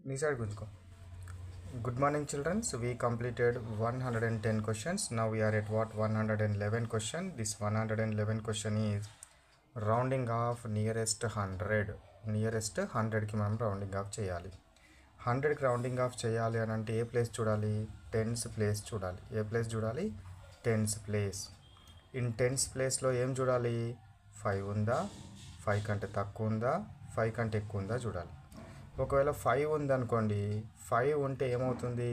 నీ side గుంజుకో. Good morning, children. So we completed 110 questions. Now we are at what 111 question. This 111 question is rounding off nearest 100. Nearest 100కి మనం rounding off చేయాలి. 100కి rounding off చేయాలి అని అంటే ఏ place చూడాలి? Tens place చూడాలి. ఏ place చూడాలి? Tens place. In tens ప్లేస్లో ఏం చూడాలి? 5 ఉందా, 5 కంటే తక్కువ ఉందా, 5 కంటే ఎక్కువ ఉందా చూడాలి. ఒకవేళ 5 ఉందనుకోండి, 5 ఉంటే ఏమవుతుంది?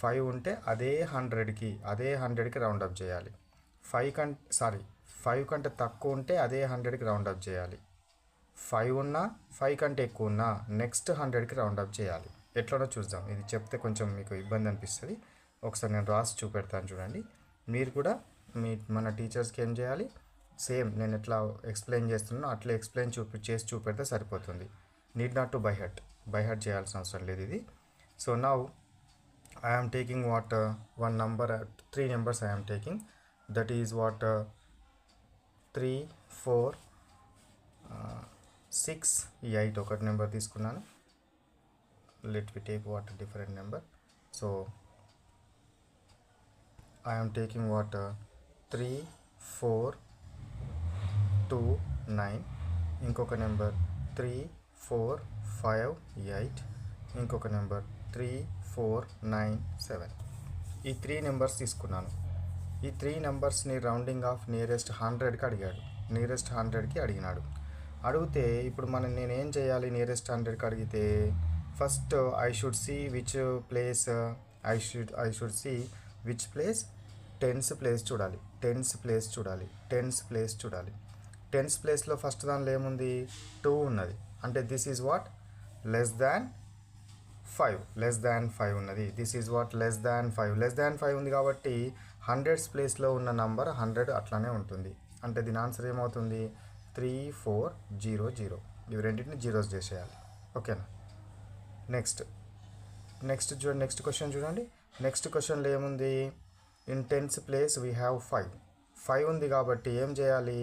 5 ఉంటే అదే 100కి రౌండ్ అప్ చేయాలి. 5 కంటే తక్కువ ఉంటే అదే 100కి రౌండ్ అప్ చేయాలి. 5 ఉన్నా 5 కంటే ఎక్కువ ఉన్నా నెక్స్ట్ 100కి రౌండ్ అప్ చేయాలి. ఎట్లనో చూద్దాం. ఇది చెప్తే కొంచెం మీకు ఇబ్బంది అనిపిస్తుంది. ఒకసారి నేను రాసి చూపెడతాను చూడండి. మీరు కూడా మన టీచర్స్కి ఏం చేయాలి? సేమ్ నేను ఎట్లా ఎక్స్ప్లెయిన్ చేస్తున్నానో అట్లా ఎక్స్ప్లెయిన్ చేసి చూపెడితే సరిపోతుంది. Need not to buy hurt చేయాల్సిన అవసరం లేదు ఇది. So now I am taking what one number, 3 numbers I am taking. That is what 3, 4, 6, 8 ఒకటి నెంబర్ తీసుకున్నాను. Let we take what different number. So I am taking what 3, 4, 2, 9. ఇంకొక number 3, 4, 5, 8. ఇంకొక number 3, 4, 9, 7. ఈ 3 numbers తీసుకున్నాను. ఈ 3 నెంబర్స్ని రౌండింగ్ ఆఫ్ నియరెస్ట్ 100కి అడిగాడు. Nearest 100కి అడిగినాడు. అడిగితే ఇప్పుడు నేనేం చేయాలి? నియరెస్ట్ 100కి అడిగితే first I should see which place which place tens place చూడాలి. టెన్స్ ప్లేస్లో ఫస్ట్ దానిలో ఏముంది? 2 ఉన్నది. అంటే this is what less than 5 ఉన్నది. This is what less than 5 ఉంది కాబట్టి 100s ప్లేస్లో ఉన్న నంబర్ 100 అట్లానే ఉంటుంది. అంటే దీని ఆన్సర్ ఏమవుతుంది? 3, 4, 0, 0. ఇవి రెండింటిని జీరోస్ చేసేయాలి. ఓకేనా? నెక్స్ట్ క్వశ్చన్ చూడండి. నెక్స్ట్ క్వశ్చన్లో ఏముంది? In tens place we have 5 ఉంది కాబట్టి ఏం చేయాలి?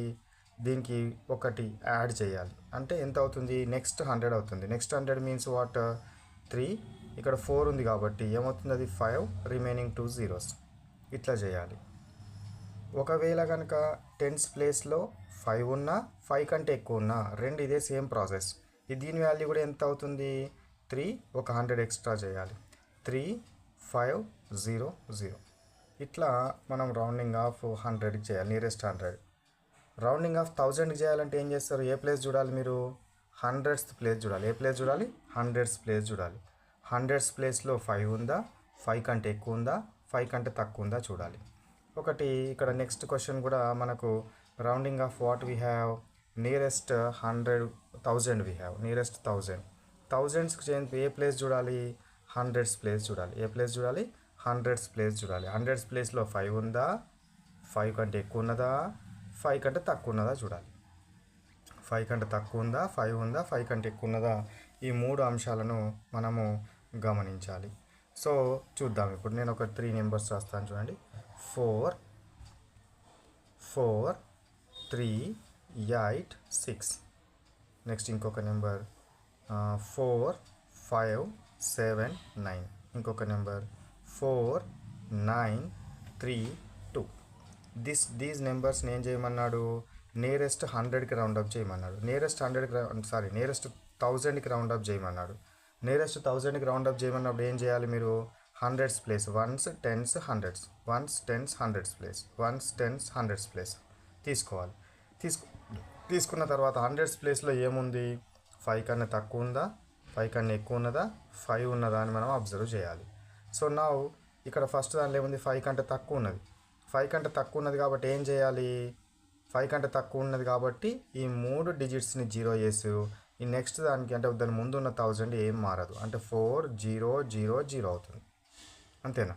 దీనికి ఒకటి యాడ్ చేయాలి. అంటే ఎంత అవుతుంది? నెక్స్ట్ 100 అవుతుంది. Next 100 means what 3. ఇక్కడ 4 ఉంది కాబట్టి ఏమవుతుంది? అది 5, రిమైనింగ్ 2 zeros. ఇట్లా చేయాలి. ఒకవేళ కనుక టెన్స్ ప్లేస్లో 5 ఉన్నా 5 కంటే ఎక్కువ ఉన్నా రెండు ఇదే సేమ్ ప్రాసెస్. దీని వాల్యూ కూడా ఎంత అవుతుంది? 3, ఒక 100 ఎక్స్ట్రా చేయాలి. 3, 5, 0, 0. ఇట్లా మనం రౌండింగ్ ఆఫ్ 100కి చేయాలి. నియరెస్ట్ 100. రౌండింగ్ ఆఫ్ 1000కి చేయాలంటే ఏం చేస్తారు? ఏ ప్లేస్ చూడాలి మీరు? 100th ప్లేస్ చూడాలి. ఏ ప్లేస్ చూడాలి? 100th ప్లేస్ చూడాలి. 100th ప్లేస్లో 5 ఉందా, 5 కంటే ఎక్కువ ఉందా, 5 కంటే తక్కువ ఉందా చూడాలి. ఒకటి ఇక్కడ నెక్స్ట్ క్వశ్చన్ కూడా మనకు rounding off what we have? Nearest 1000 we have. Nearest 1000కి ఏ ప్లేస్ చూడాలి? 100th ప్లేస్ చూడాలి. ఏ ప్లేస్ చూడాలి? 100th ప్లేస్ చూడాలి. 100th ప్లేస్లో 5 ఉందా, 5 కంటే ఎక్కువ ఉన్నదా, 5 కంటే తక్కువ ఉన్నదా చూడాలి. 5 కంటే తక్కువ ఉందా, 5 ఉందా, 5 కంటే ఎక్కువ ఉన్నదా, ఈ 3 అంశాలను మనము గమనించాలి. సో చూద్దాం. ఇప్పుడు నేను ఒక 3 నెంబర్స్ రాస్తాను చూడండి. 4, 3, 8, 6. నెక్స్ట్ ఇంకొక నెంబర్ 4, 5, 7, 9. ఇంకొక నెంబర్ 4, 9, 3, 2. దీస్ నెంబర్స్ని ఏం చేయమన్నాడు? నియరెస్ట్ 100కి రౌండ్ అప్ చేయమన్నాడు. నియరెస్ట్ 1000కి రౌండ్ అప్ చేయమన్నాడు. నియరెస్ట్ 1000కి రౌండ్ అప్ చేయమన్నప్పుడు ఏం చేయాలి మీరు? 100s place 1s, 10s, 100s, 1s, 10s, 100s place 1s, 10s, 100s place తీసుకోవాలి. తీసుకున్న తర్వాత 100s ప్లేస్లో ఏముంది? 5 కన్నా తక్కువ ఉందా, 5 కన్నా ఎక్కువ ఉన్నదా, 5 ఉన్నదా అని మనం అబ్జర్వ్ చేయాలి. సో నా ఇక్కడ ఫస్ట్ దానిలో ఏముంది? 5 కంటే తక్కువ ఉన్నది. 5 కంటే తక్కువ ఉన్నది కాబట్టి ఏం చేయాలి? 5 కంటే తక్కువ ఉన్నది కాబట్టి ఈ 3 డిజిట్స్ని 0 చేసి ఈ నెక్స్ట్ దానికి అంటే దాని ముందు ఉన్న 1000 ఏం మారదు. అంటే 4, 0, 0, 0 అవుతుంది. అంతేనా?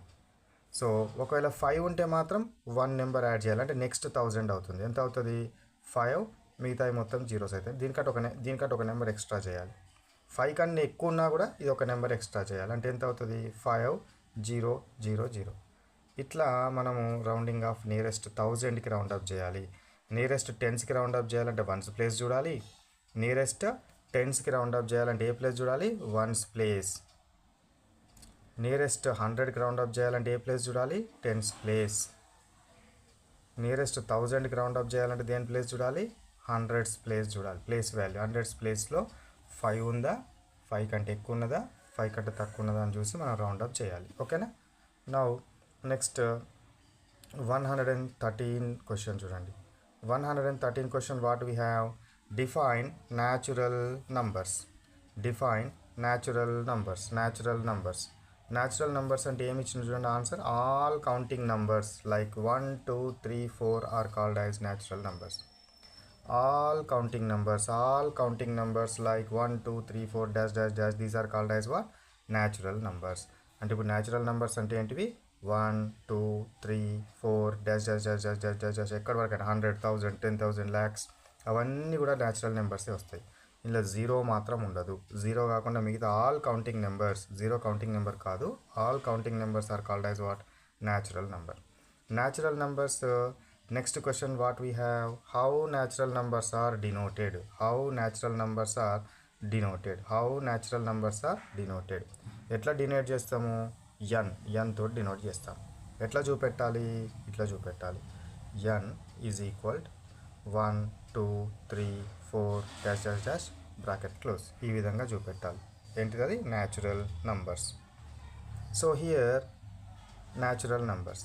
సో ఒకవేళ 5 ఉంటే మాత్రం 1 నెంబర్ యాడ్ చేయాలి. అంటే నెక్స్ట్ 1000 అవుతుంది. ఎంత అవుతుంది? 5, మిగతాయి మొత్తం జీరోస్ అవుతాయి. దీనికంటే ఒక నెంబర్ ఎక్స్ట్రా చేయాలి. 5 కన్నా ఎక్కువ ఉన్నా కూడా ఇది ఒక నెంబర్ ఎక్స్ట్రా చేయాలి. అంటే ఎంత అవుతుంది? 5, 0, 0, 0. ఇట్లా మనము రౌండింగ్ ఆఫ్ నియరెస్ట్ 1000కి రౌండ్ అప్ చేయాలి. నియరెస్ట్ 10స్కి రౌండ్ అప్ చేయాలంటే 1s ప్లేస్ చూడాలి. నియరెస్ట్ టెన్స్కి రౌండ్ అప్ చేయాలంటే ఏ ప్లేస్ చూడాలి, వన్స్ ప్లేస్. నియరెస్ట్ 100కి రౌండ్ అప్ చేయాలంటే ఏ ప్లేస్ చూడాలి, టెన్స్ ప్లేస్. నియరెస్ట్ 1000కి రౌండ్ అప్ చేయాలంటే దేని ప్లేస్ చూడాలి, హండ్రెడ్స్ ప్లేస్ చూడాలి. ప్లేస్ వాల్యూ హండ్రెడ్స్ ప్లేస్లో 5 ఉందా, 5 కంటే ఎక్కువ ఉన్నదా, 5 కంటే తక్కువ ఉన్నదా అని చూసి మనం రౌండ్ అప్ చేయాలి. ఓకేనా. నౌ నెక్స్ట్ 113 క్వశ్చన్ చూడండి. 113 question what we have, define natural numbers. Define natural numbers. Natural numbers. Natural numbers అంటే ఏమి ఇచ్చిన చూడండి answer, all counting numbers like 1, 2, 3, 4 are called as natural numbers. All counting numbers. All counting numbers like 1, 2, 3, 4 dash dash dash these are called as what, natural numbers. అంటే ఇప్పుడు natural numbers అంటే ఏంటివి, 1, 2, 3, 4 dash dash dash dash dash dash dash ఎక్కడి వరకు అంటే 100, 1000, 10,000, lakhs అవన్నీ కూడా natural నెంబర్సే వస్తాయి. ఇందులో జీరో మాత్రం ఉండదు. జీరో కాకుండా మిగతా all counting numbers, zero counting number కాదు, all counting numbers are called as what, natural number. Natural numbers. Next question what we have, how natural numbers are denoted. How natural numbers are denoted. How natural numbers are denoted. ఎట్లా denote చేస్తాము, N తోటి denote చేస్తాం. ఎట్లా చూపెట్టాలి, ఇట్లా చూపెట్టాలి. N is equal 1, 2, 3, 4 dash dash dash bracket close. ఈ విధంగా చూపెట్టాలి. ఏంటిది అది, natural numbers. So here natural numbers.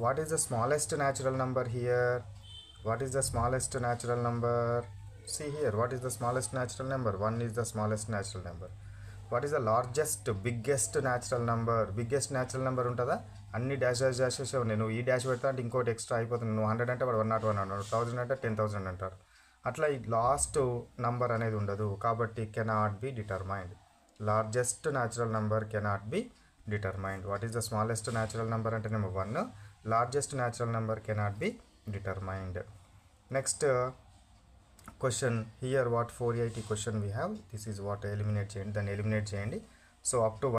What is the smallest natural number here, what is the smallest natural number, see here what is the smallest natural number, 1 is the smallest natural number. what is the largest biggest natural number, biggest natural number ఉంటుందా, అన్ని dash dash dashes నేను ఈ dash పెడతా అంటే ఇంకోటి extra అయిపోతుంది. నువ్వు 100 అంటే వాడు 101 అన్నాడు, 1000 అంటే 10,000 అంటారు. అట్లా ఈ లాస్ట్ నంబర్ అనేది ఉండదు. కాబట్టి cannot be determined. Largest natural number cannot be determined. What is the smallest natural number అంటే number 1, largest natural number cannot be determined. Next question here what 480 question we have, this is what eliminate చేయండి, దాన్ని eliminate చేయండి. So up to